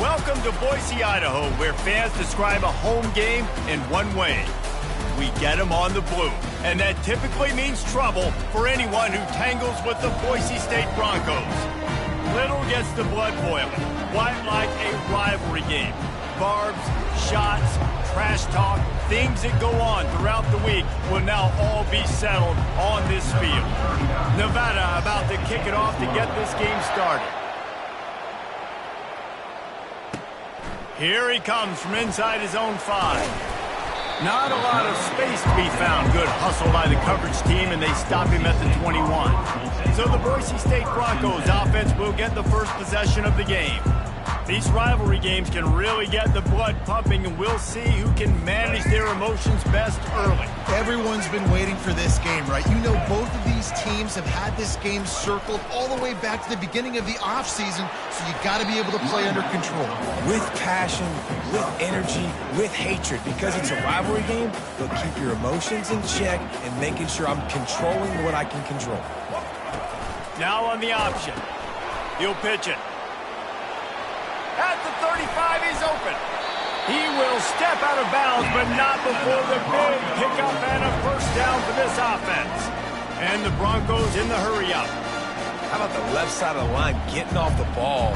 Welcome to Boise, Idaho, where fans describe a home game in one way. We get them on the blue, and that typically means trouble for anyone who tangles with the Boise State Broncos. Little gets the blood boiling, quite like a rivalry game. Barbs, shots, trash talk, things that go on throughout the week will now all be settled on this field. Nevada about to kick it off to get this game started. Here he comes from inside his own 5. Not a lot of space to be found. Good hustle by the coverage team, and they stop him at the 21. So the Boise State Broncos offense will get the first possession of the game. These rivalry games can really get the blood pumping, and we'll see who can manage their emotions best early. Everyone's been waiting for this game, right? You know, both of these teams have had this game circled all the way back to the beginning of the offseason, so you got to be able to play under control. With passion, with energy, with hatred, because it's a rivalry game, they'll keep your emotions in check and making sure I'm controlling what I can control. Now on the option. He'll pitch it. At the 35, he's open. He will step out of bounds, but not before the big pickup and a first down for this offense. And the Broncos in the hurry-up. How about the left side of the line getting off the ball,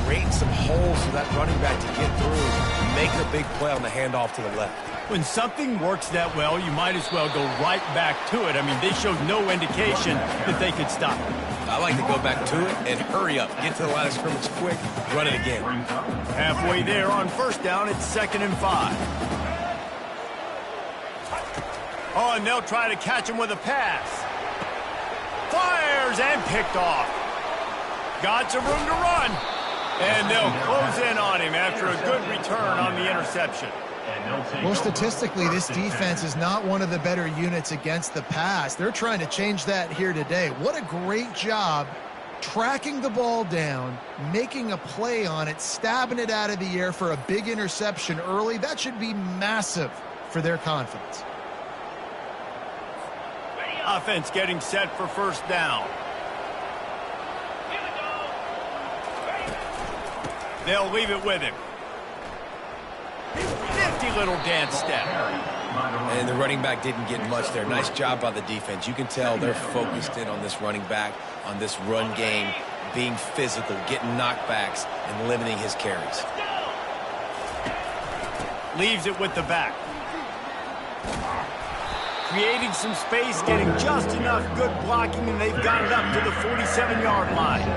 creating some holes for that running back to get through, make a big play on the handoff to the left. When something works that well, you might as well go right back to it. I mean, they showed no indication that they could stop it. I like to go back to it and hurry up. Get to the line of scrimmage quick, run it again. Halfway there on first down, it's 2nd and 5. Oh, and they'll try to catch him with a pass. Fires and picked off. Got some room to run. And they'll close in on him after a good return on the interception. Well, statistically, this defense is not one of the better units against the pass. They're trying to change that here today. What a great job tracking the ball down, making a play on it, stabbing it out of the air for a big interception early. That should be massive for their confidence. Offense getting set for first down. They'll leave it with him. Nifty little dance step. And the running back didn't get much there. Nice job by the defense. You can tell they're focused in on this running back, on this run game, being physical, getting knockbacks, and limiting his carries. Leaves it with the back. Creating some space, getting just enough good blocking, and they've got it up to the 47-yard line.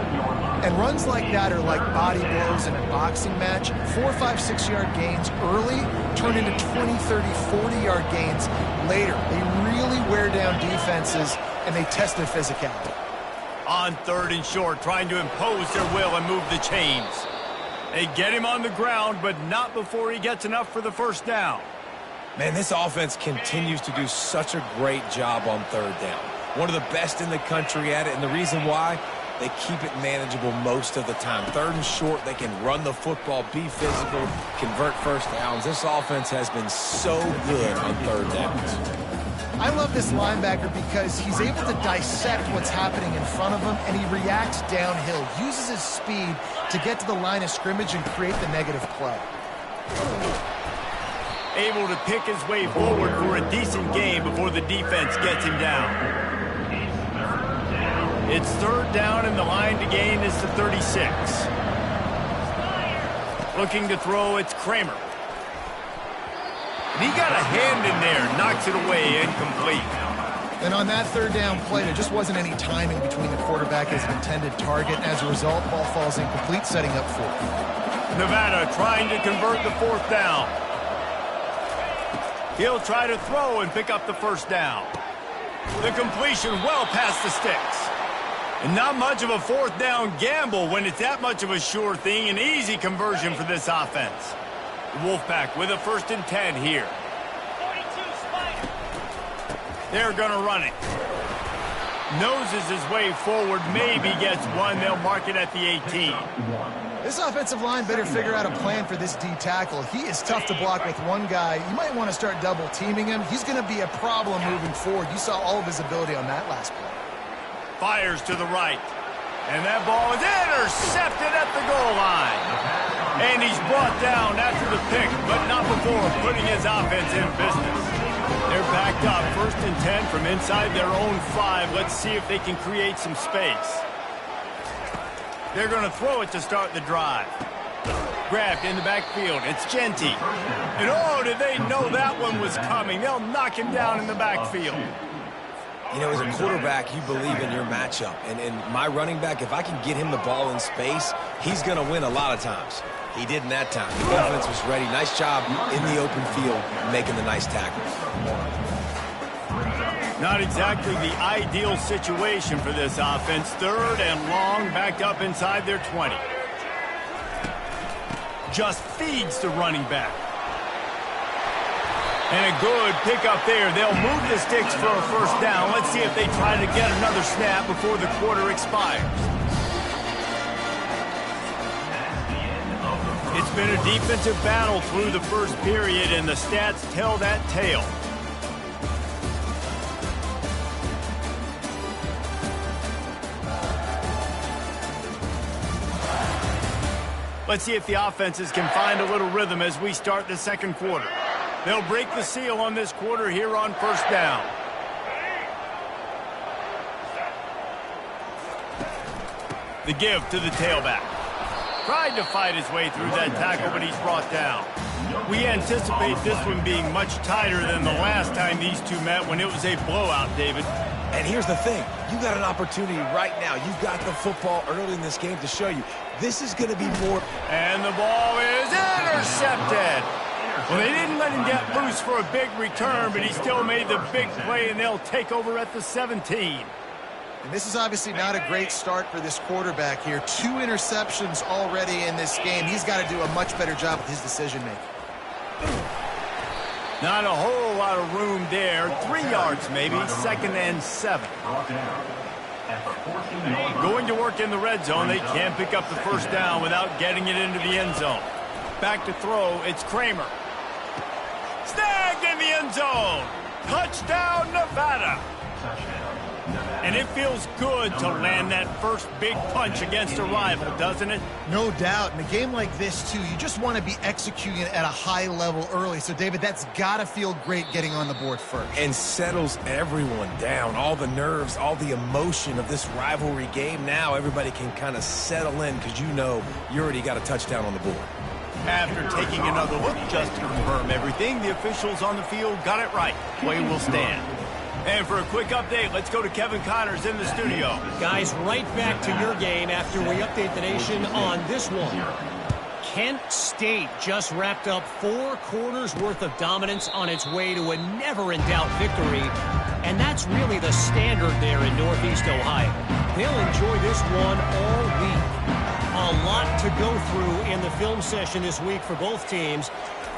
And runs like that are like body blows in a boxing match. 4, 5, 6-yard gains early turn into 20, 30, 40-yard gains later. They really wear down defenses, and they test their physicality. On 3rd and short, trying to impose their will and move the chains. They get him on the ground, but not before he gets enough for the first down. Man, this offense continues to do such a great job on 3rd down. One of the best in the country at it, and the reason why, they keep it manageable most of the time. 3rd and short, they can run the football, be physical, convert first downs. This offense has been so good on 3rd downs. I love this linebacker because he's able to dissect what's happening in front of him, and he reacts downhill, uses his speed to get to the line of scrimmage and create the negative play. Able to pick his way forward for a decent game before the defense gets him down. It's 3rd down, and the line to gain is the 36. Looking to throw, it's Kramer. And he got a hand in there, knocks it away, incomplete. And on that 3rd down play, there just wasn't any timing between the quarterback and his intended target. And as a result, ball falls incomplete, setting up 4th. Nevada trying to convert the 4th down. He'll try to throw and pick up the first down. The completion well past the sticks. And not much of a 4th down gamble when it's that much of a sure thing. An easy conversion for this offense. The Wolfpack with a 1st and 10 here. They're going to run it. Noses his way forward, maybe gets one. They'll mark it at the 18. This offensive line better figure out a plan for this D tackle. He is tough to block with one guy. You might want to start double teaming him. He's going to be a problem moving forward. You saw all of his ability on that last play. Fires to the right. And that ball is intercepted at the goal line. And he's brought down after the pick, but not before putting his offense in business. They're backed up 1st and 10 from inside their own 5. Let's see if they can create some space. They're going to throw it to start the drive. Grabbed in the backfield. It's Genty. And oh, did they know that one was coming? They'll knock him down in the backfield. You know, as a quarterback, you believe in your matchup. And my running back, if I can get him the ball in space, he's going to win a lot of times. He did in that time. The defense was ready. Nice job in the open field making the nice tackle. Not exactly the ideal situation for this offense. 3rd and long, backed up inside their 20. Just feeds the running back. And a good pickup there. They'll move the sticks for a 1st down. Let's see if they try to get another snap before the quarter expires. It's been a defensive battle through the 1st period, and the stats tell that tale. Let's see if the offenses can find a little rhythm as we start the 2nd quarter. They'll break the seal on this quarter here on 1st down. The give to the tailback. Tried to fight his way through that tackle, but he's brought down. We anticipate this one being much tighter than the last time these two met when it was a blowout, David. And here's the thing. You got an opportunity right now. You've got the football early in this game to show you. This is going to be more. And the ball is intercepted. Well, they didn't let him get loose for a big return, but he still made the big play, and they'll take over at the 17. And this is obviously not a great start for this quarterback here. 2 interceptions already in this game. He's got to do a much better job with his decision-making. Not a whole lot of room there. 3 yards maybe, 2nd and 7. Going to work in the red zone. They can't pick up the 1st down without getting it into the end zone. Back to throw, it's Kramer. Snagged in the end zone. Touchdown, Nevada. And it feels good to land that first big punch against a rival, doesn't it? No doubt. In a game like this, too, you just want to be executing at a high level early. So, David, that's got to feel great getting on the board first. And settles everyone down. All the nerves, all the emotion of this rivalry game. Now everybody can kind of settle in because you know you already got a touchdown on the board. After taking another look just to confirm everything, the officials on the field got it right. Play will stand. And for a quick update, let's go to Kevin Connors in the studio. Guys, right back to your game after we update the nation on this one. Kent State just wrapped up 4 quarters worth of dominance on its way to a never-in-doubt victory. And that's really the standard there in Northeast Ohio. They'll enjoy this one all week. A lot to go through in the film session this week for both teams.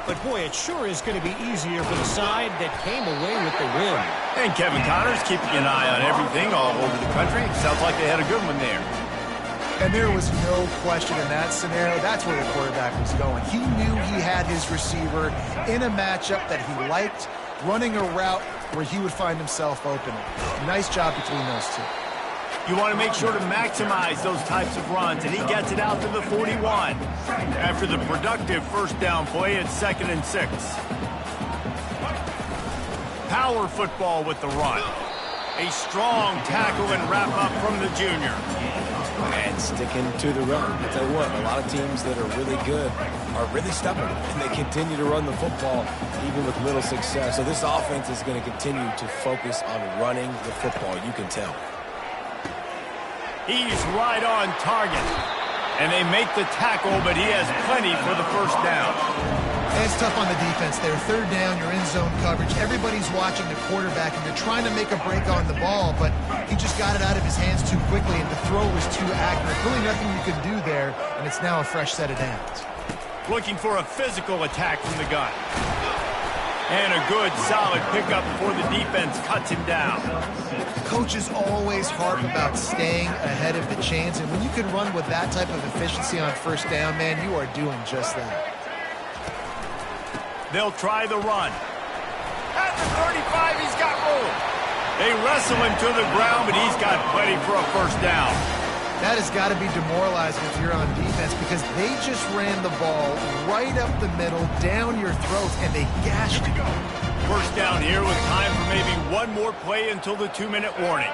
But, boy, it sure is going to be easier for the side that came away with the win. And Kevin Connors keeping an eye on everything all over the country. Sounds like they had a good one there. And there was no question in that scenario. That's where the quarterback was going. He knew he had his receiver in a matchup that he liked, running a route where he would find himself open. Nice job between those two. You want to make sure to maximize those types of runs, and he gets it out to the 41. After the productive 1st down play, it's 2nd and 6. Power football with the run. A strong tackle and wrap up from the junior. And sticking to the run. I tell you what, a lot of teams that are really good are really stubborn, and they continue to run the football even with little success. So this offense is going to continue to focus on running the football, you can tell. He's right on target. And they make the tackle, but he has plenty for the 1st down. And it's tough on the defense there. 3rd down, you're in zone coverage. Everybody's watching the quarterback, and they're trying to make a break on the ball, but he just got it out of his hands too quickly, and the throw was too accurate. Really nothing you can do there, and it's now a fresh set of downs. Looking for a physical attack from the gun. And a good, solid pickup before the defense cuts him down. Coaches always harp about staying ahead of the chains, and when you can run with that type of efficiency on 1st down, man, you are doing just that. They'll try the run. At the 35, he's got room. They wrestle him to the ground, but he's got plenty for a 1st down. That has got to be demoralizing if you're on defense because they just ran the ball right up the middle, down your throats, and they gashed you. First down here with time for maybe one more play until the 2-minute warning.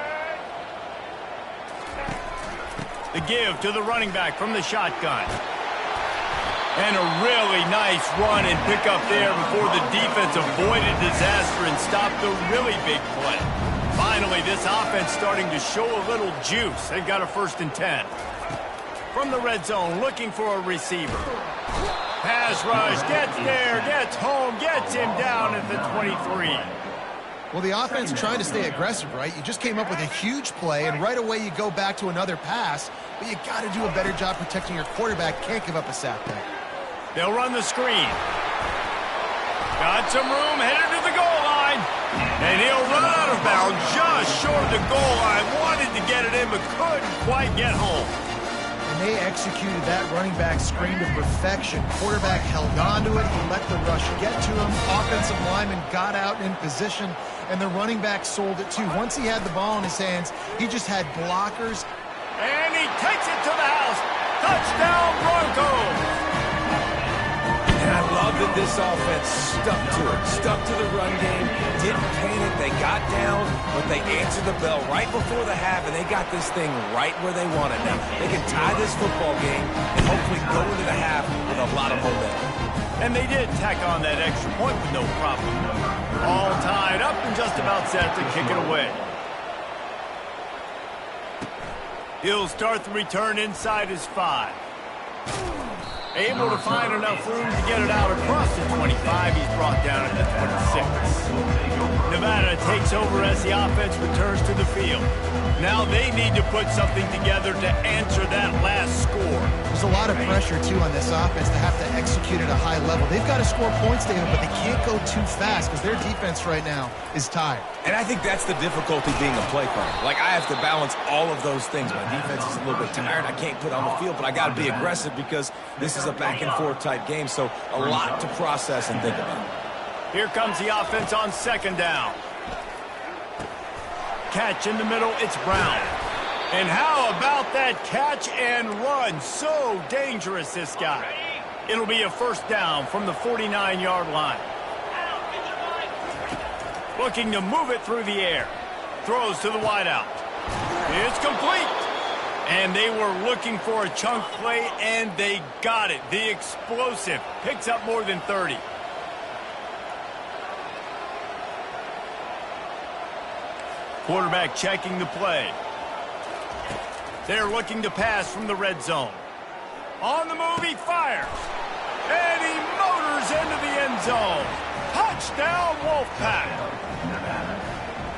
The give to the running back from the shotgun. And a really nice run and pick up there before the defense avoided disaster and stopped the really big play. Finally, this offense starting to show a little juice. They've got a 1st and 10. From the red zone, looking for a receiver. Pass rush, gets there, gets home, gets him down at the 23. Well, the offense trying to stay aggressive, right? You just came up with a huge play, and right away you go back to another pass, but you got to do a better job protecting your quarterback. Can't give up a sack there. They'll run the screen. Got some room, headed to the goal line. And he'll run out of bounds just short of the goal line. Wanted to get it in, but couldn't quite get home. And they executed that running back screen to perfection. Quarterback held on to it. He let the rush get to him. Offensive lineman got out in position, and the running back sold it too. Once he had the ball in his hands, he just had blockers. And he takes it to the house. Touchdown, Broncos. And I love that this offense stuck to it, stuck to the run game, didn't panic, they got down, but they answered the bell right before the half, and they got this thing right where they want it. Now, they can tie this football game and hopefully go into the half with a lot of momentum. And they did tack on that extra point with no problem. All tied up and just about set to kick it away. He'll start the return inside his 5. Able to find enough room to get it out across the 25. He's brought down at the 26. Nevada takes over as the offense returns to the field. Now they need to put something together to answer that last score. There's a lot of pressure, too, on this offense to have to execute at a high level. They've got to score points, David, but they can't go too fast because their defense right now is tired. And I think that's the difficulty being a play caller. Like, I have to balance all of those things. My defense is a little bit tired. I can't put on the field, but I got to be aggressive because this is a back-and-forth type game, so a lot to process and think about. Here comes the offense on 2nd down. Catch in the middle, it's Brown. And how about that catch and run? So dangerous, this guy. It'll be a 1st down from the 49-yard line. Looking to move it through the air. Throws to the wideout. It's complete. And they were looking for a chunk play, and they got it. The explosive picks up more than 30. Quarterback checking the play. They're looking to pass from the red zone. On the move, he fires. And he motors into the end zone. Touchdown, Wolfpack.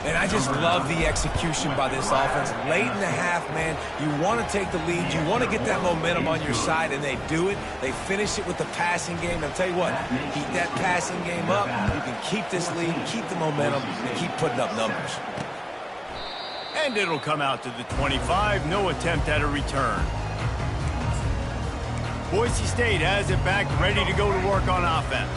And I just love the execution by this offense. Late in the half, man, you want to take the lead. You want to get that momentum on your side, and they do it. They finish it with the passing game. And I'll tell you what, keep that passing game up. You can keep this lead, keep the momentum, and keep putting up numbers. And it'll come out to the 25. No attempt at a return. Boise State has it back, ready to go to work on offense.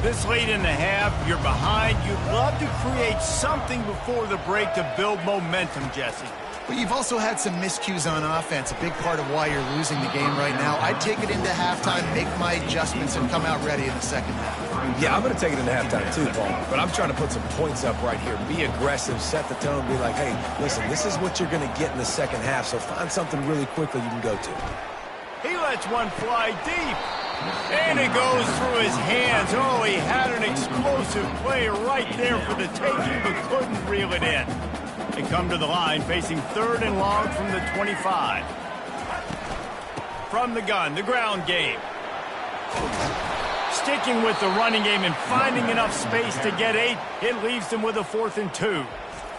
This late in the half, you're behind. You'd love to create something before the break to build momentum, Jesse. But you've also had some miscues on offense, a big part of why you're losing the game right now. I'd take it into halftime, make my adjustments, and come out ready in the second half. Yeah, I'm going to take it into halftime too, Paul. But I'm trying to put some points up right here. Be aggressive, set the tone, be like, hey, listen, this is what you're going to get in the second half, so find something really quickly you can go to. He lets one fly deep. And it goes through his hands. Oh, he had an explosive play right there for the taking, but couldn't reel it in. They come to the line, facing 3rd and long from the 25. From the gun, the ground game. Sticking with the running game and finding enough space to get 8, it leaves them with a 4th and 2.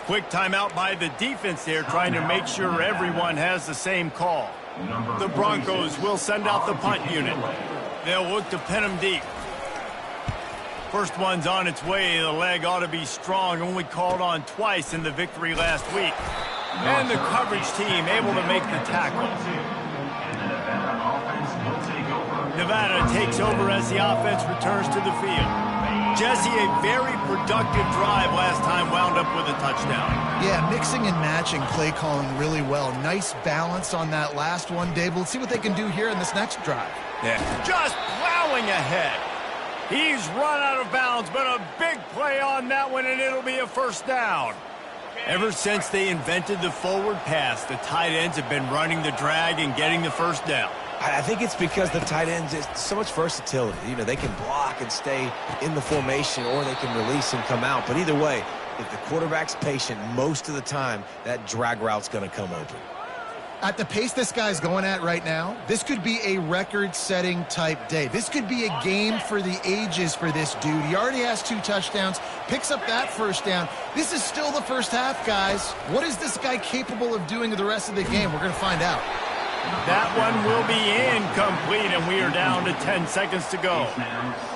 Quick timeout by the defense there, trying to make sure everyone has the same call. The Broncos will send out the punt unit. They'll look to pin him deep. First one's on its way. The leg ought to be strong. Only called on twice in the victory last week. And the coverage team able to make the tackle. Nevada takes over as the offense returns to the field. Jesse, a very productive drive last time wound up with a touchdown. Yeah, mixing and matching play calling really well. Nice balance on that last one, Dave. Let's see what they can do here in this next drive. Yeah. Just plowing ahead. He's run out of bounds, but a big play on that one, and it'll be a first down. Ever since they invented the forward pass, the tight ends have been running the drag and getting the first down. I think it's because the tight ends is so much versatility. You know, they can block and stay in the formation, or they can release and come out. But either way, if the quarterback's patient most of the time, that drag route's going to come open. At the pace this guy's going at right now, this could be a record-setting type day. This could be a game for the ages for this dude. He already has 2 touchdowns, picks up that first down. This is still the first half, guys. What is this guy capable of doing the rest of the game? We're going to find out. That one will be incomplete, and we are down to 10 seconds to go.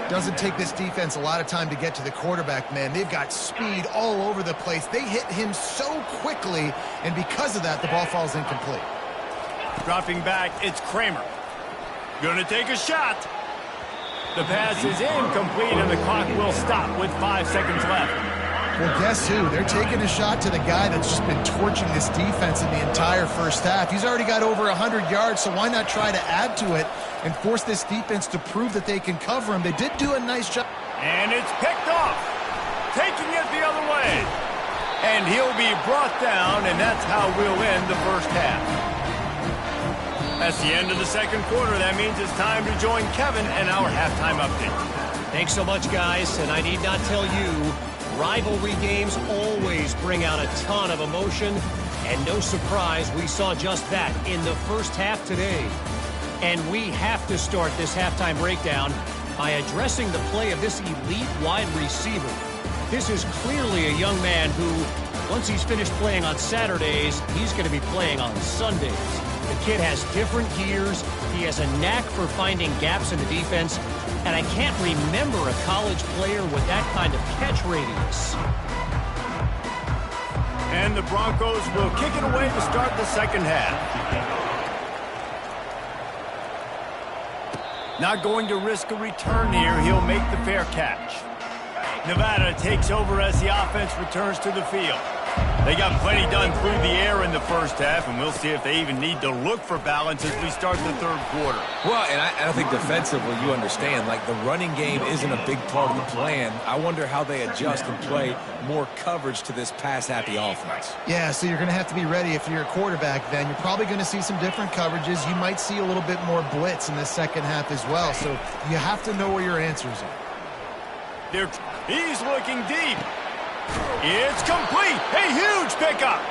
Doesn't take this defense a lot of time to get to the quarterback, man. They've got speed all over the place. They hit him so quickly, and because of that, the ball falls incomplete. Dropping back, it's Kramer. Gonna take a shot. The pass is incomplete, and the clock will stop with 5 seconds left. Well, guess who? They're taking a shot to the guy that's just been torching this defense in the entire first half. He's already got over 100 yards, so why not try to add to it and force this defense to prove that they can cover him? They did do a nice job. And it's picked off. Taking it the other way. And he'll be brought down, and that's how we'll end the first half. That's the end of the second quarter. That means it's time to join Kevin and our halftime update. Thanks so much, guys, and I need not tell you, rivalry games always bring out a ton of emotion, and no surprise, we saw just that in the first half today. And we have to start this halftime breakdown by addressing the play of this elite wide receiver. This is clearly a young man who, once he's finished playing on Saturdays, he's going to be playing on Sundays. The kid has different gears. He has a knack for finding gaps in the defense. And I can't remember a college player with that kind of catch radius. And the Broncos will kick it away to start the second half. Not going to risk a return here. He'll make the fair catch. Nevada takes over as the offense returns to the field. They got plenty done through the air in the first half, and we'll see if they even need to look for balance as we start the third quarter. Well, and I think defensively, you understand, like the running game isn't a big part of the plan. I wonder how they adjust and play more coverage to this pass-happy offense. Yeah, so you're going to have to be ready if you're a quarterback then. You're probably going to see some different coverages. You might see a little bit more blitz in the second half as well, so you have to know where your answers are. He's looking deep. It's complete. A huge pickup.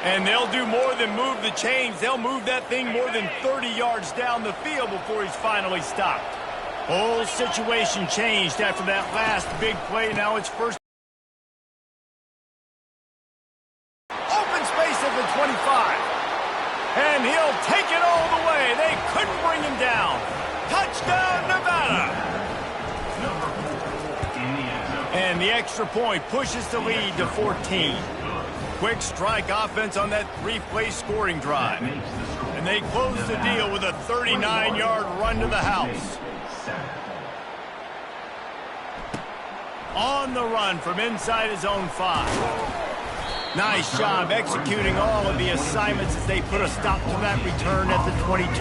And they'll do more than move the chains. They'll move that thing more than 30 yards down the field before he's finally stopped. Whole situation changed after that last big play. Now it's first. Open space at the 25. And he'll take it all the way. They couldn't bring him down. Touchdown, Nevada. And the extra point pushes the lead to 14. Quick strike offense on that 3-play scoring drive. And they close the deal with a 39-yard run to the house. On the run from inside his own 5. Nice job executing all of the assignments as they put a stop to that return at the 22.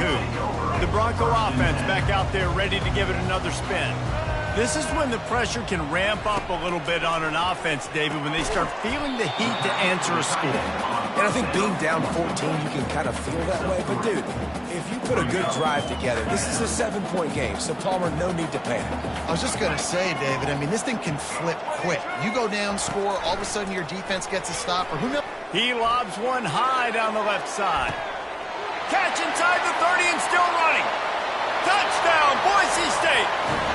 The Bronco offense back out there ready to give it another spin. This is when the pressure can ramp up a little bit on an offense, David, when they start feeling the heat to answer a score. And I think being down 14, you can kind of feel that way. But, dude, if you put a good drive together, this is a 7-point game, so, Palmer, no need to panic. I was just going to say, David, I mean, this thing can flip quick. You go down, score, all of a sudden your defense gets a stop, or who knows? He lobs one high down the left side. Catch inside the 30 and still running. Touchdown, Boise State!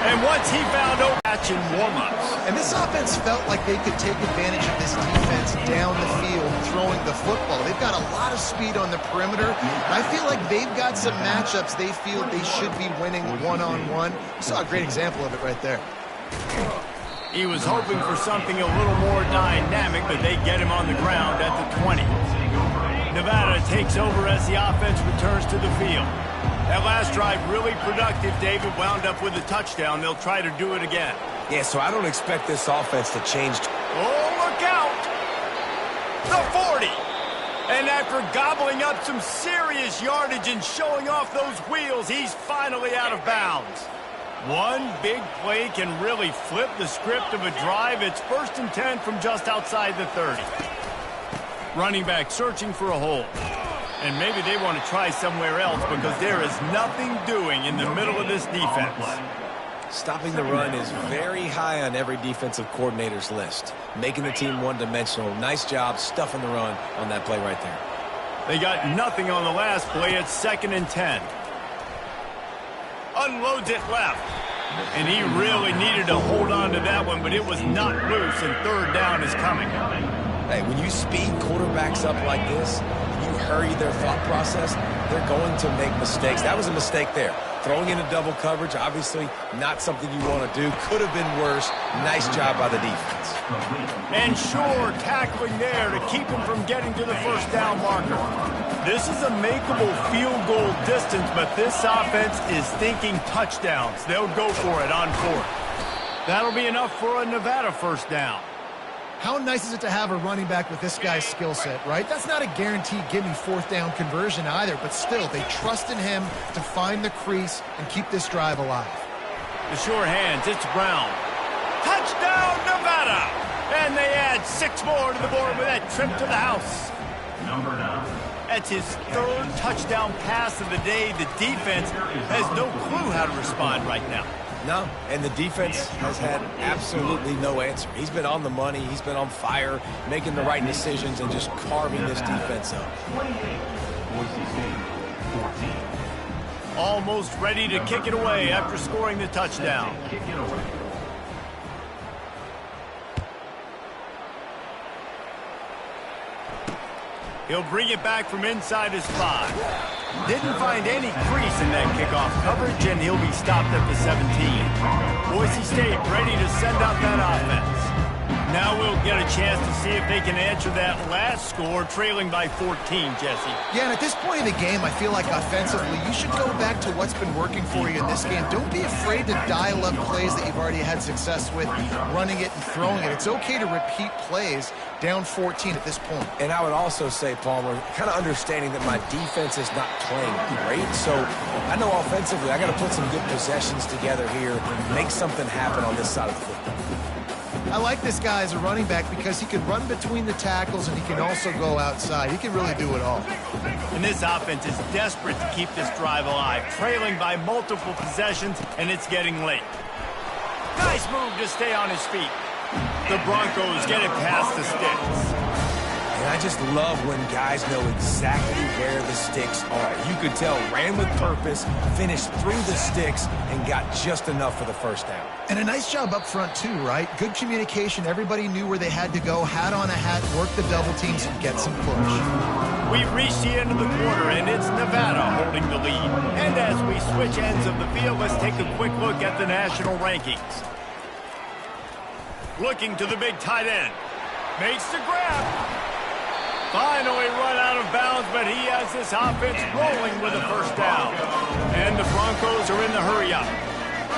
And once he found a catch in warm-ups. And this offense felt like they could take advantage of this defense down the field throwing the football. They've got a lot of speed on the perimeter. I feel like they've got some matchups they feel they should be winning one-on-one. You saw a great example of it right there. He was hoping for something a little more dynamic, but they get him on the ground at the 20. Nevada takes over as the offense returns to the field. That last drive really productive. David wound up with a touchdown. They'll try to do it again. Yeah, so I don't expect this offense to change. Oh, look out! The 40! And after gobbling up some serious yardage and showing off those wheels, he's finally out of bounds. One big play can really flip the script of a drive. It's 1st and 10 from just outside the 30. Running back searching for a hole. And maybe they want to try somewhere else because there is nothing doing in the middle of this defense. Stopping the run is very high on every defensive coordinator's list. Making the team one-dimensional. Nice job stuffing the run on that play right there. They got nothing on the last play. It's 2nd and 10. Unloads it left. And he really needed to hold on to that one, but it was not loose, and 3rd down is coming. Hey, when you speed quarterbacks up like this, you hurry their thought process, they're going to make mistakes. That was a mistake there. Throwing into double coverage, obviously not something you want to do. Could have been worse. Nice job by the defense. And sure, tackling there to keep him from getting to the 1st down marker. This is a makeable field goal distance, but this offense is thinking touchdowns. They'll go for it on 4th. That'll be enough for a Nevada 1st down. How nice is it to have a running back with this guy's skill set, right? That's not a guaranteed give-me 4th down conversion either, but still, they trust in him to find the crease and keep this drive alive. The sure hands, it's Brown. Touchdown, Nevada! And they add 6 more to the board with that trip to the house. Number 9. That's his 3rd touchdown pass of the day. The defense has no clue how to respond right now. No, and the defense has had absolutely no answer. He's been on the money. He's been on fire, making the right decisions and just carving this defense up. 28. Boise State, 14. Almost ready to kick it away after scoring the touchdown. Kick it away. He'll bring it back from inside his 5. Didn't find any crease in that kickoff coverage, and he'll be stopped at the 17. Boise State ready to send out that offense. Now we'll get a chance to see if they can answer that last score, trailing by 14, Jesse. Yeah, and at this point in the game, I feel like offensively, you should go back to what's been working for you in this game. Don't be afraid to dial up plays that you've already had success with, running it and throwing it. It's okay to repeat plays down 14 at this point. And I would also say, Palmer, kind of understanding that my defense is not playing great, so I know offensively I got to put some good possessions together here, make something happen on this side of the football. I like this guy as a running back because he can run between the tackles and he can also go outside. He can really do it all. And this offense is desperate to keep this drive alive, trailing by multiple possessions, and it's getting late. Nice move to stay on his feet. The Broncos get it past the sticks. And I just love when guys know exactly where the sticks are. You could tell ran with purpose, finished through the sticks, and got just enough for the 1st down. And a nice job up front too, right? Good communication. Everybody knew where they had to go. Hat on a hat, work the double teams, and get some push. We've reached the end of the quarter, and it's Nevada holding the lead. And as we switch ends of the field, let's take a quick look at the national rankings. Looking to the big tight end. Makes the grab. Finally run out of bounds, but he has this offense rolling with a 1st down. And the Broncos are in the hurry-up.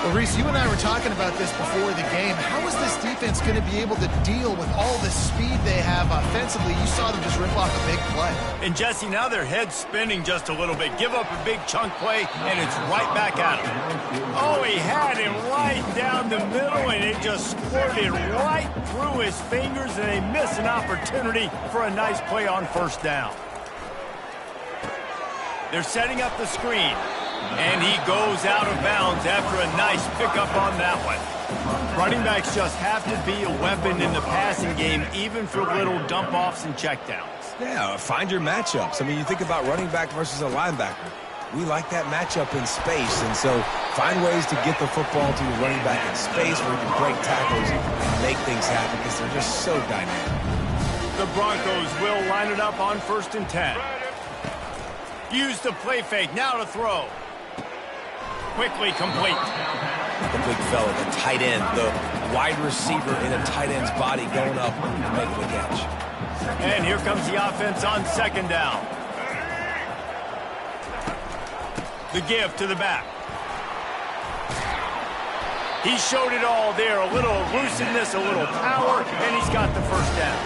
Well, Reese, you and I were talking about this before the game. How is this defense going to be able to deal with all the speed they have offensively? You saw them just rip off a big play. And, Jesse, now their head's spinning just a little bit. Give up a big chunk play, and it's right back at him. Oh, he had him right down the middle, and it just squirted right through his fingers, and they miss an opportunity for a nice play on 1st down. They're setting up the screen. And he goes out of bounds after a nice pickup on that one. Running backs just have to be a weapon in the passing game, even for little dump-offs and checkdowns. Yeah, find your matchups. I mean, you think about running back versus a linebacker. We like that matchup in space, and so find ways to get the football to your running back in space where you can break tackles and make things happen because they're just so dynamic. The Broncos will line it up on 1st and 10. Use the play fake, now to throw. Quickly complete. The big fella, the tight end, the wide receiver in a tight end's body going up and making the catch. And here comes the offense on 2nd down. The give to the back. He showed it all there. A little elusiveness, a little power, and he's got the first down.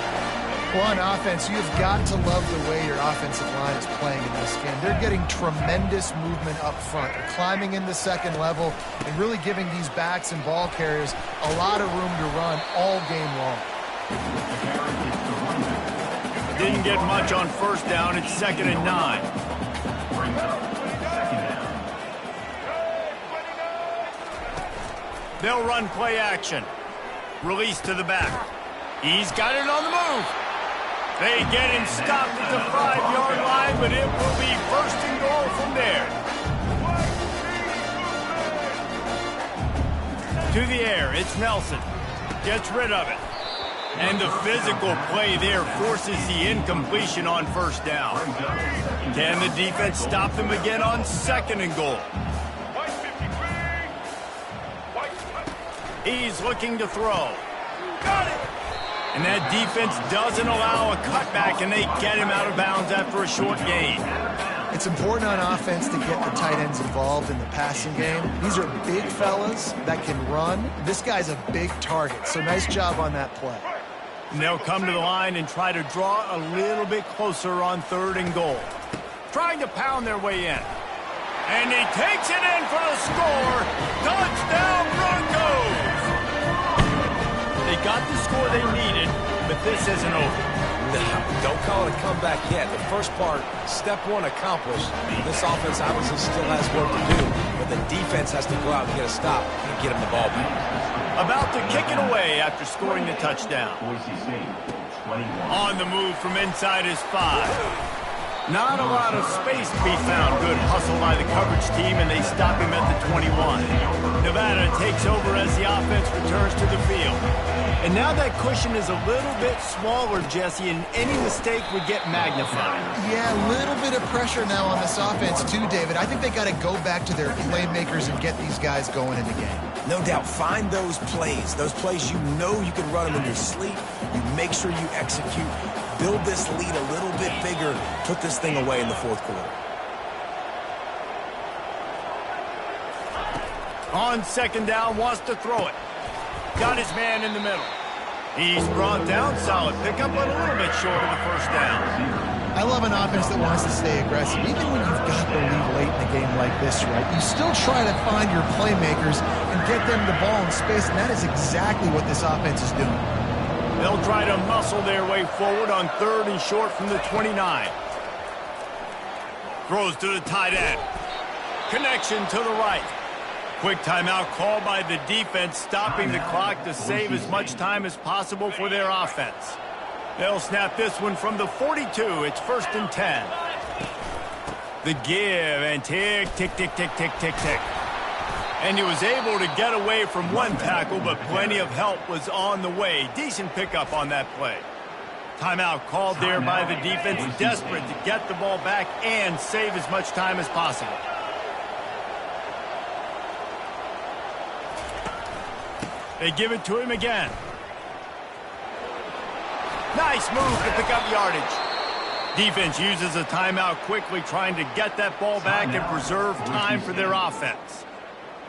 Well, on offense, you've got to love the way your offensive line is playing in this game. They're getting tremendous movement up front. They're climbing in the second level and really giving these backs and ball carriers a lot of room to run all game long. Didn't get much on first down. It's 2nd and 9. They'll run play action. Release to the back. He's got it on the move. They get him stopped at the 5-yard line, but it will be 1st and goal from there. To the air, it's Nelson. Gets rid of it. And the physical play there forces the incompletion on first down. Can the defense stop them again on 2nd and goal? He's looking to throw. Got it! And that defense doesn't allow a cutback, and they get him out of bounds after a short gain. It's important on offense to get the tight ends involved in the passing game. These are big fellas that can run. This guy's a big target, so nice job on that play. And they'll come to the line and try to draw a little bit closer on 3rd and goal. Trying to pound their way in. And he takes it in for the score. Touchdown Broncos! They got the score they needed, but this isn't over. No, don't call it a comeback yet. The first part, step 1 accomplished. This offense obviously still has work to do, but the defense has to go out and get a stop and get him the ball back. About to kick it away after scoring the touchdown. Boise State, 21. On the move from inside his 5. Not a lot of space to be found. Good hustle by the coverage team, and they stop him at the 21. Nevada takes over as the offense returns to the field. And now that cushion is a little bit smaller, Jesse, and any mistake would get magnified. Yeah, a little bit of pressure now on this offense too, David. I think they got to go back to their playmakers and get these guys going in the game. No doubt, find those plays you know you can run them in your sleep. You make sure you execute. Build this lead a little bit bigger. Put this thing away in the 4th quarter. On 2nd down, wants to throw it. Got his man in the middle. He's brought down. Solid pickup, but a little bit short of the first down. I love an offense that wants to stay aggressive. Even when you've got the lead late in the game like this, right, you still try to find your playmakers and get them the ball in space, and that is exactly what this offense is doing. They'll try to muscle their way forward on 3rd and short from the 29. Throws to the tight end. Connection to the right. Quick timeout called by the defense, stopping the clock to save as much time as possible for their offense. They'll snap this one from the 42. It's 1st and 10. The give, and tick, tick, tick, tick, tick, tick, tick. And he was able to get away from one tackle, but plenty of help was on the way. Decent pickup on that play. Timeout called there by the defense, desperate to get the ball back and save as much time as possible. They give it to him again. Nice move to pick up yardage. Defense uses a timeout quickly, trying to get that ball back and preserve time for their offense.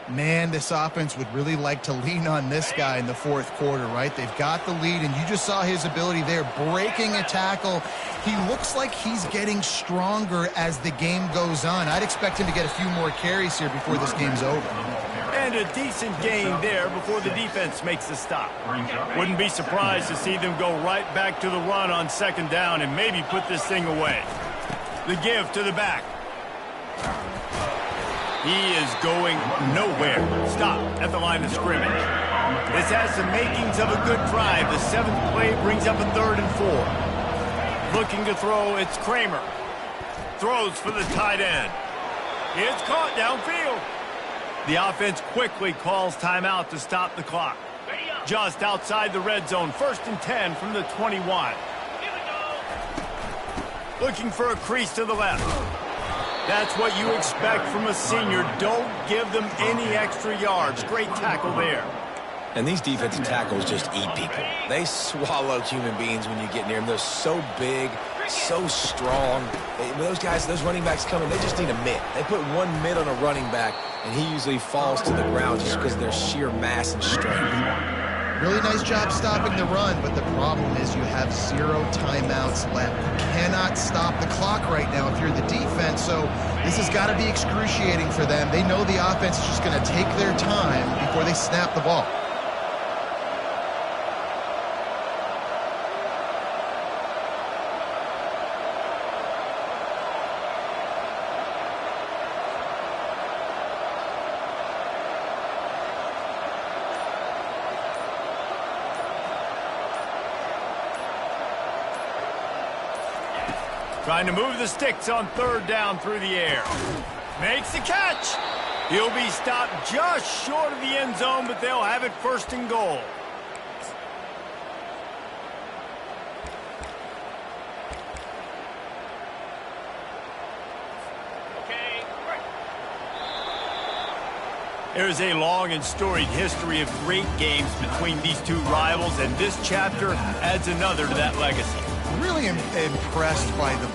Man, this offense would really like to lean on this guy in the 4th quarter, right? They've got the lead, and you just saw his ability there, breaking a tackle. He looks like he's getting stronger as the game goes on. I'd expect him to get a few more carries here before this game's over. And a decent gain there before the defense makes the stop. Wouldn't be surprised to see them go right back to the run on 2nd down and maybe put this thing away. The give to the back. He is going nowhere. Stop at the line of scrimmage. This has the makings of a good drive. The 7th play brings up a 3rd and 4. Looking to throw, it's Kramer. Throws for the tight end. It's caught downfield. The offense quickly calls timeout to stop the clock. Just outside the red zone, 1st and 10 from the 21. Looking for a crease to the left. That's what you expect from a senior. Don't give them any extra yards. Great tackle there. And these defensive tackles just eat people. They swallow human beings when you get near them. They're so big, so strong. When those guys, those running backs come in, they just need a mid. They put one mid on a running back, and he usually falls to the ground just because of their sheer mass and strength. Really nice job stopping the run, but the problem is you have 0 timeouts left. You cannot stop the clock right now if you're the defense, so this has got to be excruciating for them. They know the offense is just going to take their time before they snap the ball. Trying to move the sticks on 3rd down through the air. Makes the catch. He'll be stopped just short of the end zone, but they'll have it 1st and goal. There's a long and storied history of great games between these two rivals, and this chapter adds another to that legacy. Really impressed by the